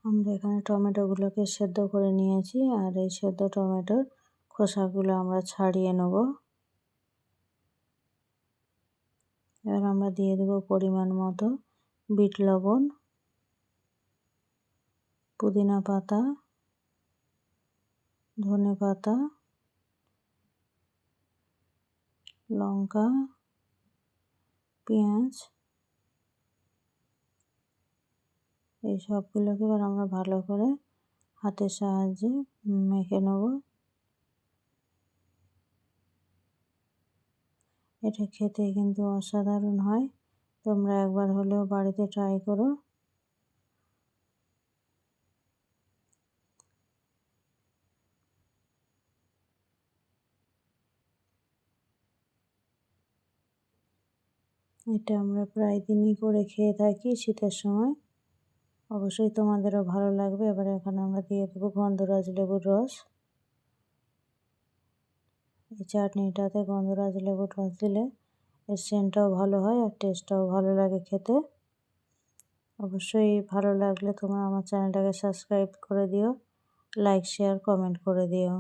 আমরা এখানে টমেটোগুলোকে সেদ্ধ করে নিয়েছি, আর এই সেদ্ধ টমেটোর খোসাগুলো আমরা ছাড়িয়ে নেব। এবার আমরা দিয়ে দেব পরিমাণ মতো বিট লবণ, পুদিনা পাতা, ধনে পাতা, লঙ্কা, পেঁয়াজ, এই সবগুলোকে এবার আমরা ভালো করে হাতের সাহায্যে মেখে নেব। এটা খেতে কিন্তু অসাধারণ হয়, তোমরা একবার হলেও বাড়িতে ট্রাই করো। এটা আমরা প্রায় দিনই করে খেয়ে থাকি শীতের সময়, অবশ্যই তোমাদেরও ভালো লাগবে। এবার এখানে আমরা দিয়ে দেবো গন্ধরাজ লেবুর রস। এই চাটনিটাতে গন্ধরাজ লেবুর রস দিলে এর সেন্টটাও ভালো হয় আর টেস্টটাও ভালো লাগে খেতে। অবশ্যই ভালো লাগলে তোমরা আমার চ্যানেলটাকে সাবস্ক্রাইব করে দিও, লাইক শেয়ার কমেন্ট করে দিও।